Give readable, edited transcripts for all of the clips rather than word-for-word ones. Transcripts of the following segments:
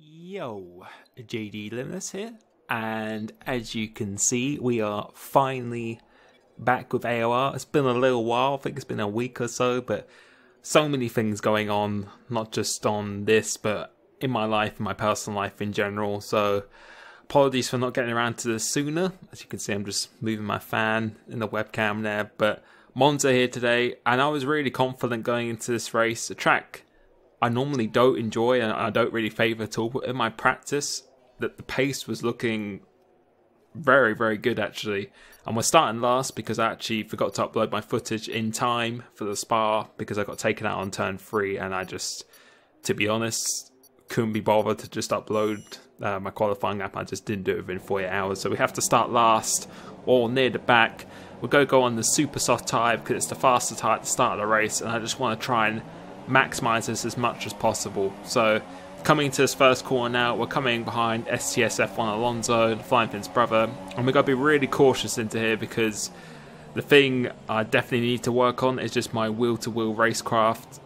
Yo, JD Limitless here, and as you can see, we are finally back with AOR. It's been a little while, I think it's been a week or so, but so many things going on, not just on this, but in my life, in my personal life in general, so apologies for not getting around to this sooner. As you can see, I'm just moving my fan in the webcam there, but Monza here today, and I was really confident going into this race. The track I normally don't enjoy and I don't really favour at all, but in my practice, that the pace was looking very, very good actually. And we're starting last because I actually forgot to upload my footage in time for the Spa because I got taken out on turn 3 and I just, to be honest, couldn't be bothered to just upload my qualifying app. I just didn't do it within 48 hours. So we have to start last or near the back. We're going to go on the super soft tyre because it's the faster tyre at the start of the race, and I just want to try and maximize this as much as possible. So coming to this first corner now, we're coming behind STS F1 Alonso, the Flying Finn's brother, and we've got to be really cautious into here because the thing I definitely need to work on is just my wheel-to-wheel racecraft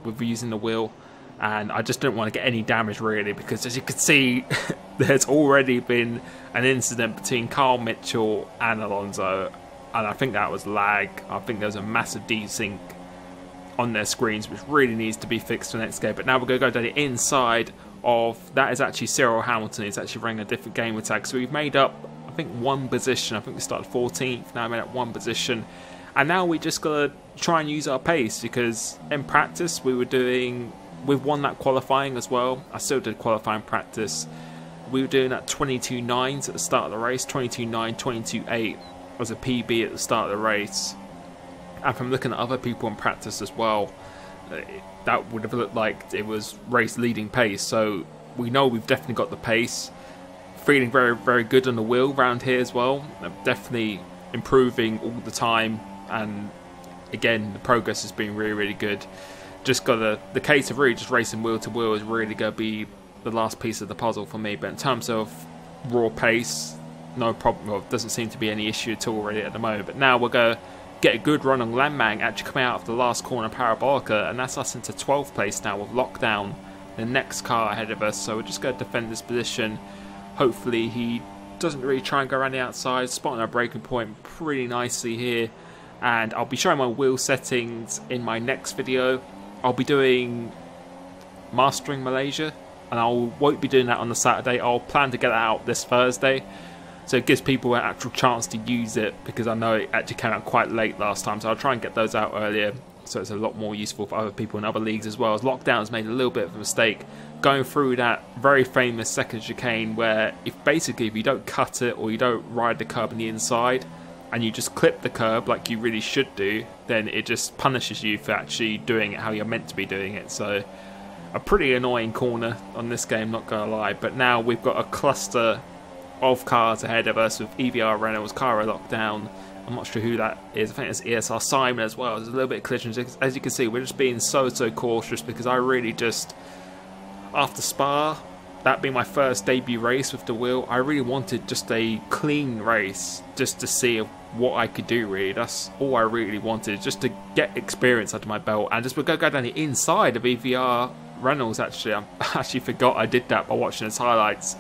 with using the wheel, and I just don't want to get any damage really because as you can see there's already been an incident between Carl Mitchell and Alonso, and I think that was lag. I think there was a massive desync on their screens, which really needs to be fixed for the next game. But now we're going to go down the inside of, that is actually Cyril Hamilton. He's actually running a different game tag. So we've made up, I think, one position. I think we started 14th, now we made up one position. And now we just got to try and use our pace because in practice we've won that qualifying as well. I still did qualifying practice. We were doing that 22.9s at the start of the race, 22.9, 22.8 was a PB at the start of the race. And from looking at other people in practice as well, that would have looked like it was race leading pace. So we know we've definitely got the pace. Feeling very, very good on the wheel around here as well. Definitely improving all the time. And again, the progress has been really, really good. Just got the case of really just racing wheel to wheel is really going to be the last piece of the puzzle for me. But in terms of raw pace, no problem. Well, doesn't seem to be any issue at all really at the moment. But now we're going to get a good run on Landmang, actually coming out of the last corner Parabolica, and that's us into 12th place now with Lockdown, the next car ahead of us. So we're just going to defend this position. Hopefully he doesn't really try and go around the outside, spotting our braking point pretty nicely here. And I'll be showing my wheel settings in my next video. I'll be doing Mastering Malaysia, and I won't be doing that on the Saturday. I'll plan to get that out this Thursday. So it gives people an actual chance to use it because I know it actually came out quite late last time. So I'll try and get those out earlier so it's a lot more useful for other people in other leagues as well. As Lockdown's made a little bit of a mistake going through that very famous second chicane where if you don't cut it or you don't ride the curb on the inside and you just clip the curb like you really should do, then it just punishes you for actually doing it how you're meant to be doing it. So a pretty annoying corner on this game, not gonna lie. But now we've got a cluster of cars ahead of us with EVR Reynolds, Cara Lockdown. I'm not sure who that is. I think it's ESR Simon as well. There's a little bit of collisions. As you can see, we're just being so cautious because I really just, after Spa, that being my first debut race with the wheel, I really wanted just a clean race just to see what I could do really. That's all I really wanted, just to get experience under my belt. And just we're going to go down the inside of EVR Reynolds actually. I actually forgot I did that by watching his highlights.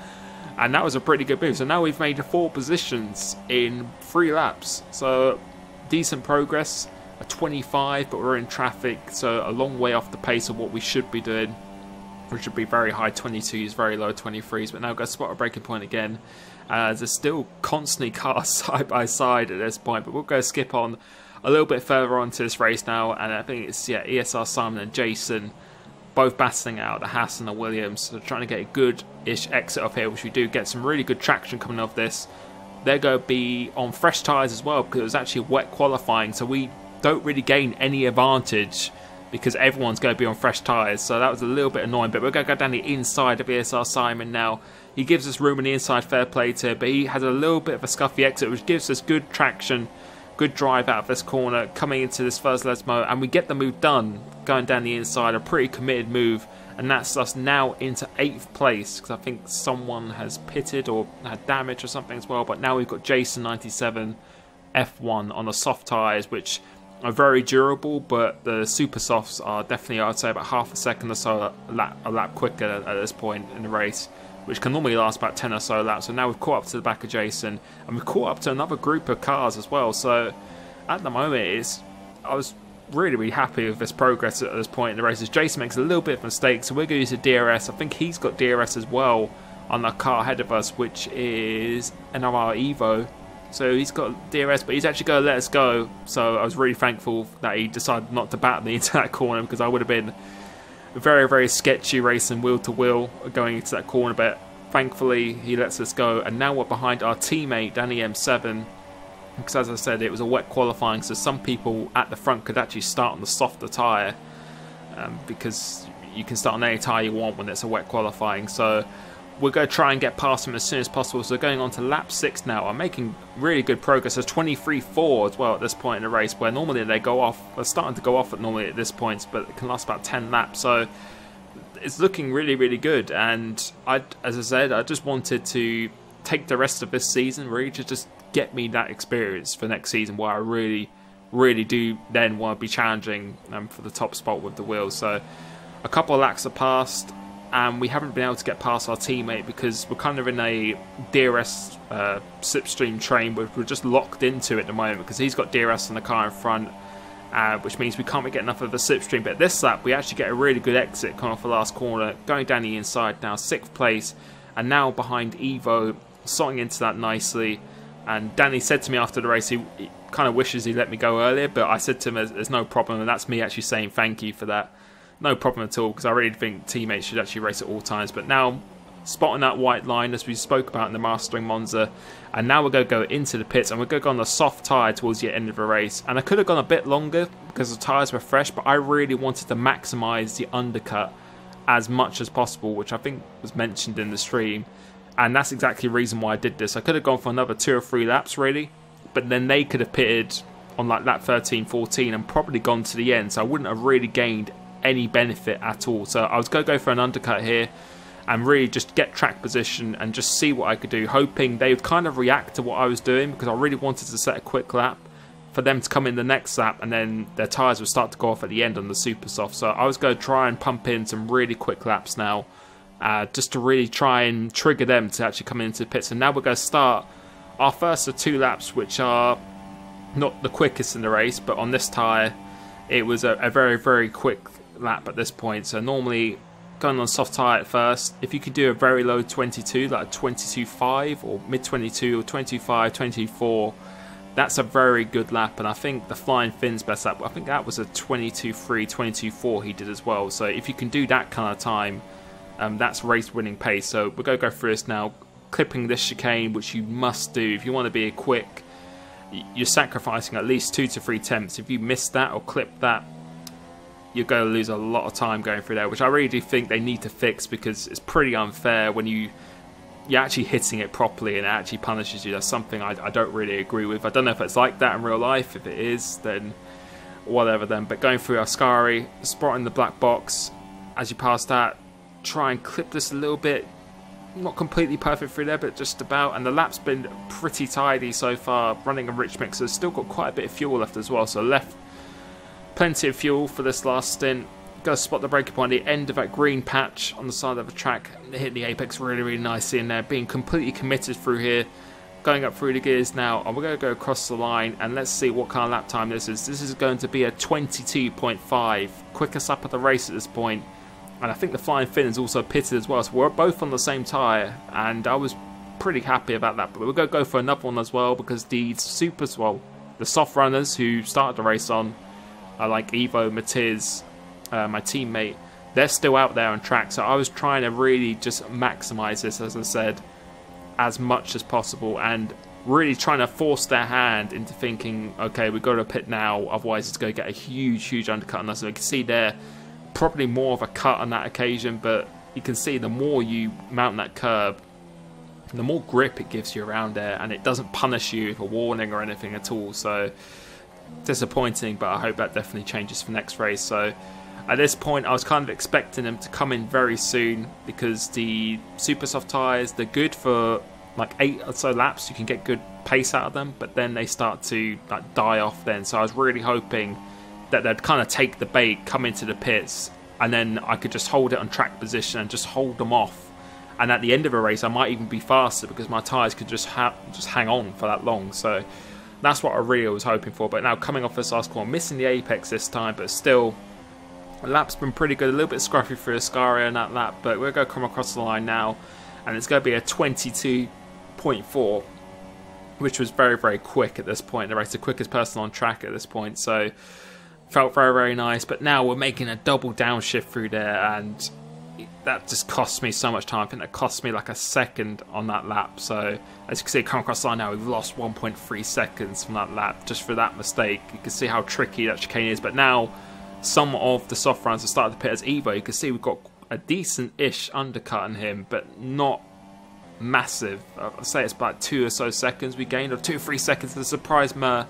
And that was a pretty good move. So now we've made 4 positions in 3 laps. So decent progress. A 25, but we're in traffic. So a long way off the pace of what we should be doing. Which should be very high 22s, very low 23s. But now we've got to spot a braking point again. There's still constantly cars side by side at this point. But we'll go skip on a little bit further on to this race now. And I think it's ESR Simon and Jason both battling out the Haas and the Williams, so trying to get a good-ish exit off here, which we do get some really good traction coming off this. They're going to be on fresh tyres as well because it was actually wet qualifying, so we don't really gain any advantage because everyone's going to be on fresh tyres, so that was a little bit annoying. But we're going to go down the inside of ESR Simon now. He gives us room on the inside, fair play to, but he has a little bit of a scuffy exit, which gives us good traction, good drive out of this corner coming into this first Lesmo, and we get the move done going down the inside, a pretty committed move, and that's us now into 8th place because I think someone has pitted or had damage or something as well. But now we've got Jason 97 F1 on the soft tyres, which are very durable, but the super softs are definitely, I'd say, about half a second or so a lap quicker at this point in the race, which can normally last about 10 or so laps. So now we've caught up to the back of Jason, and we've caught up to another group of cars as well. So at the moment, I was really happy with this progress at this point in the races. Jason makes a little bit of mistake, so we're going to use a DRS. I think he's got DRS as well on the car ahead of us, which is an AOR Evo. So he's got DRS, but he's actually going to let us go. So I was really thankful that he decided not to bat me into that corner, because I would have been very sketchy racing wheel to wheel going into that corner. But thankfully he lets us go, and now we're behind our teammate Danny M7, because as I said, it was a wet qualifying, so some people at the front could actually start on the softer tyre, because you can start on any tyre you want when it's a wet qualifying. So we're going to try and get past him as soon as possible. So going on to lap 6 now. I'm making really good progress. There's 23.4 as well at this point in the race, where normally they go off. They're starting to go off at this point, but it can last about 10 laps. So it's looking really good. And as I said, I just wanted to take the rest of this season really to just get me that experience for next season, where I really do then want to be challenging for the top spot with the wheels. So a couple of laps have passed, and we haven't been able to get past our teammate because we're kind of in a DRS slipstream train. We're just locked into it at the moment because he's got DRS in the car in front, which means we can't get enough of the slipstream. But this lap we actually get a really good exit coming off the last corner, going down the inside now, 6th place, and now behind Evo, slotting into that nicely. And Danny said to me after the race he kind of wishes he let me go earlier, but I said to him there's no problem, and that's me actually saying thank you for that. No problem at all, because I really think teammates should actually race at all times. But now, spotting that white line, as we spoke about in the Mastering Monza, and now we're going to go into the pits, and we're going to go on the soft tyre towards the end of the race. And I could have gone a bit longer because the tyres were fresh, but I really wanted to maximise the undercut as much as possible, which I think was mentioned in the stream. And that's exactly the reason why I did this. I could have gone for another 2 or 3 laps, really, but then they could have pitted on like lap 13, 14, and probably gone to the end, so I wouldn't have really gained any benefit at all. So I was going to go for an undercut here and really just get track position and just see what I could do, hoping they would kind of react to what I was doing, because I really wanted to set a quick lap for them to come in the next lap, and then their tyres would start to go off at the end on the super soft. So I was going to try and pump in some really quick laps now, just to really try and trigger them to actually come into the pits. And now we're going to start our first of 2 laps, which are not the quickest in the race, but on this tyre it was a very quick lap at this point. So normally going on soft tyre at first, if you could do a very low 22, like a 22.5 or mid 22 or 22.5, 22.4, that's a very good lap. And I think the Flying Finn's best lap, I think that was a 22.3, 22.4 he did as well. So if you can do that kind of time, that's race winning pace. So we're going to go through this now, clipping this chicane, which you must do if you want to be a quick. You're sacrificing at least 2 to 3 attempts. If you miss that or clip that, you're going to lose a lot of time going through there, which I really do think they need to fix, because it's pretty unfair when you're actually hitting it properly and it actually punishes you. That's something I don't really agree with. I don't know if it's like that in real life. If it is, then whatever then. But going through Ascari, spotting the black box, as you pass that, try and clip this a little bit. Not completely perfect through there, but just about. And the lap's been pretty tidy so far, running a rich mix. So it's still got quite a bit of fuel left as well. So left plenty of fuel for this last stint. Go spot the breaker point at the end of that green patch on the side of the track. Hit the apex really nicely in there. Being completely committed through here. Going up through the gears now. And we're going to go across the line. And let's see what kind of lap time this is. This is going to be a 22.5. Quickest lap of the race at this point. And I think the Flying Finn is also pitted as well. So we're both on the same tyre. And I was pretty happy about that. But we're going to go for another one as well, because the the soft runners who started the race on, like Evo, Matiz, my teammate, they're still out there on track. So I was trying to really just maximise this, as I said, as much as possible, and really trying to force their hand into thinking, okay, we've got to pit now, otherwise it's going to get a huge undercut on us. And you can see there, probably more of a cut on that occasion, but you can see the more you mount that curb, the more grip it gives you around there, and it doesn't punish you for warning or anything at all. So disappointing, but I hope that definitely changes for next race. So at this point I was kind of expecting them to come in very soon, because the super soft tyres, they're good for like 8 or so laps, you can get good pace out of them, but then they start to like die off then. So I was really hoping that they'd kind of take the bait, come into the pits, and then I could just hold it on track position and just hold them off. And at the end of a race, I might even be faster because my tyres could just hang on for that long. So that's what I really was hoping for. But now coming off this last corner, missing the apex this time, but still, the lap's been pretty good. A little bit scruffy through Ascaria in that lap, but we're going to come across the line now, and it's going to be a 22.4, which was very, very quick at this point in the race. The quickest person on track at this point. So felt very, very nice. But now we're making a double downshift through there, and that just cost me so much time. I think that cost me like a second on that lap. So as you can see, come across the line now, we've lost 1.3 seconds from that lap just for that mistake. You can see how tricky that chicane is. But now some of the soft runs have started to pit as Evo. You can see we've got a decent-ish undercut on him, but not massive. I'd say it's about 2 or so seconds we gained, or 2 or 3 seconds. The surprise Mer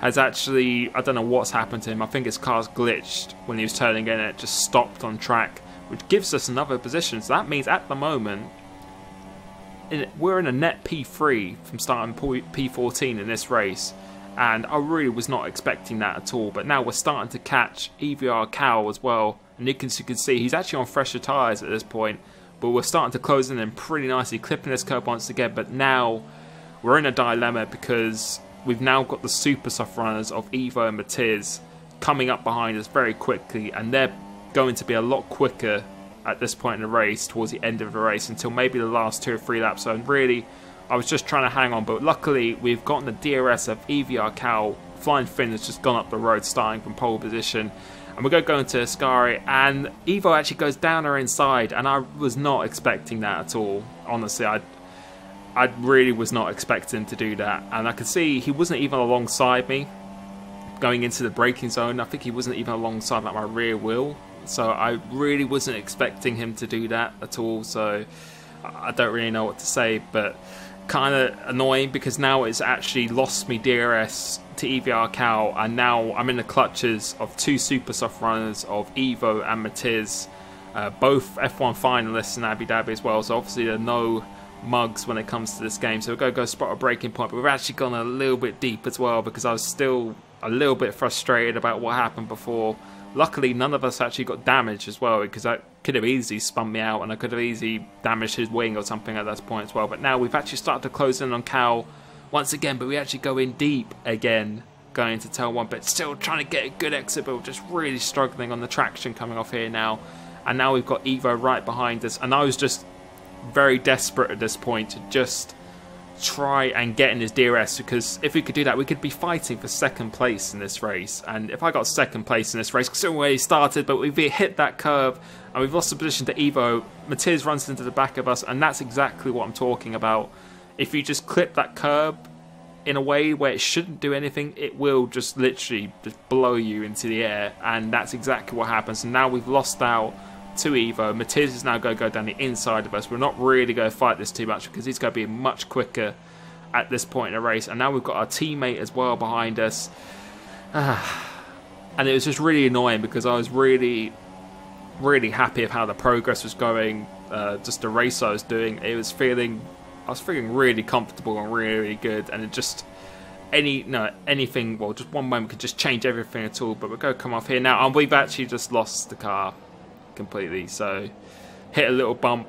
has actually, I don't know what's happened to him. I think his car's glitched when he was turning in, and it just stopped on track, which gives us another position. So that means at the moment, we're in a net P3 from starting P14 in this race. And I really was not expecting that at all. But now we're starting to catch EVR Cal as well. And you can see he's actually on fresher tyres at this point. But we're starting to close in pretty nicely, clipping this curb once again. But now we're in a dilemma because we've now got the super soft runners of Evo and Matiz coming up behind us very quickly. And they're going to be a lot quicker at this point in the race, towards the end of the race, until maybe the last 2 or 3 laps. So really, I was just trying to hang on, but luckily we've gotten the DRS of EVR Cal. Flying Finn has just gone up the road, starting from pole position, and we're going to go into Ascari, and Evo actually goes down her inside, and I was not expecting that at all. Honestly, I really was not expecting him to do that, and I could see he wasn't even alongside me going into the braking zone. I think he wasn't even alongside like my rear wheel, so I really wasn't expecting him to do that at all. So I don't really know what to say, but kind of annoying because now it's actually lost me DRS to EVR Cal, and now I'm in the clutches of 2 super soft runners of Evo and Matiz, both F1 finalists in Abu Dhabi as well. So obviously there are no mugs when it comes to this game. So we're going to go spot a breaking point, but we've actually gone a little bit deep as well because I was still a little bit frustrated about what happened before. Luckily, none of us actually got damaged as well, because that could have easily spun me out and I could have easily damaged his wing or something at that point as well. But now we've actually started to close in on Cal once again, but we actually go in deep again, going into tail 1, but still trying to get a good exit, but we're just really struggling on the traction coming off here now. And now we've got Evo right behind us, and I was just very desperate at this point to just try and get in his DRS, because if we could do that, we could be fighting for second place in this race. And if I got second place in this race, still where he started, but we've hit that curve and we've lost the position to Evo. Matiz runs into the back of us, and that's exactly what I'm talking about. If you just clip that curb in a way where it shouldn't do anything, it will just literally just blow you into the air, and that's exactly what happens. And now we've lost out to Evo. Matiz is now going to go down the inside of us. We're not really going to fight this too much because he's going to be much quicker at this point in the race. And now we've got our teammate as well behind us. And it was just really annoying because I was really happy of how the progress was going. Just the race I was doing, I was feeling really comfortable and really good. And it just anything, well, just one moment could just change everything at all. But we're going to come off here now, and we've actually just lost the car completely. So hit a little bump,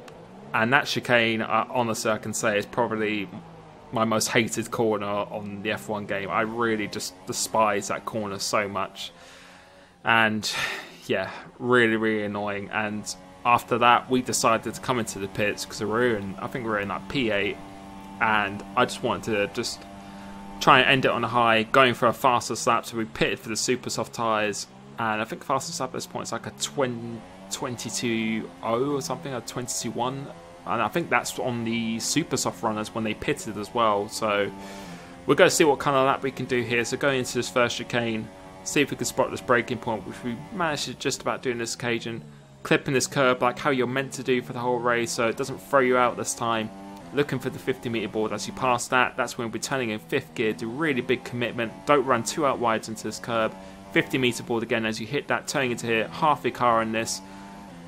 and that chicane, honestly I can say, is probably my most hated corner on the F1 game. I really just despise that corner so much, and yeah, really annoying. And after that we decided to come into the pits because I think we were in like P8, and I just wanted to just try and end it on a high, going for a faster lap. So we pitted for the super soft tyres, and I think fastest lap at this point is like a 22.0 or something, or 22.1, and I think that's on the super soft runners when they pitted as well. So we're going to see what kind of lap we can do here. So going into this first chicane, see if we can spot this braking point, which we managed to just about do in this occasion, clipping this curb like how you're meant to do for the whole race, so it doesn't throw you out this time. Looking for the 50-meter board. As you pass that, that's when we're turning in 5th gear. Do really big commitment, don't run too out wide into this curb. 50-meter board again as you hit that, turning into here, half your car on this.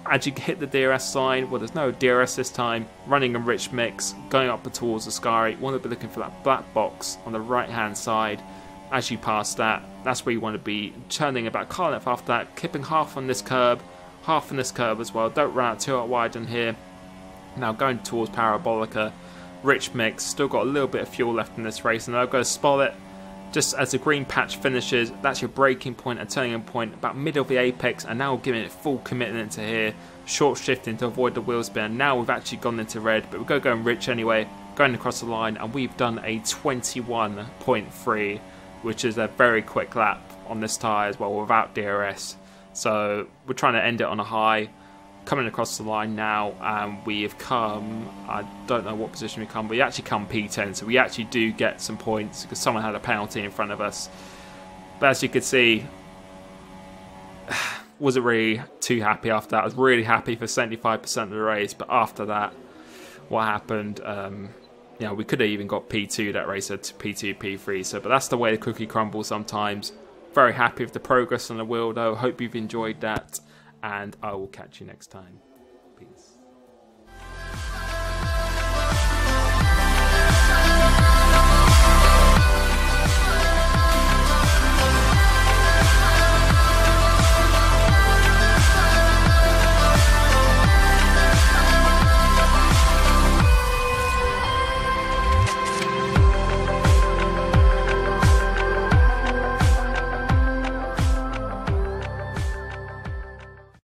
As you hit the DRS sign, well, there's no DRS this time, running a rich mix, going up towards the sky. You want to be looking for that black box on the right hand side. As you pass that, that's where you want to be, turning about car length after that, clipping half on this curb, half on this curve as well. Don't run out too wide in here. Now going towards Parabolica, rich mix, still got a little bit of fuel left in this race, and I'll go spot it. Just as the green patch finishes, that's your braking point and turning point, about middle of the apex, and now we're giving it full commitment into here, short shifting to avoid the wheel spin. Now we've actually gone into red, but we're going rich anyway, going across the line, and we've done a 21.3, which is a very quick lap on this tyre as well, without DRS. So we're trying to end it on a high. Coming across the line now, and we have come, I don't know what position we come, but we actually come P10, so we actually do get some points because someone had a penalty in front of us. But as you can see, wasn't really too happy after that. I was really happy for 75% of the race, but after that, what happened, you know, we could have even got P2 that race, to P2, P3, so, but that's the way the cookie crumbles sometimes. Very happy with the progress on the wheel though, hope you've enjoyed that, and I will catch you next time.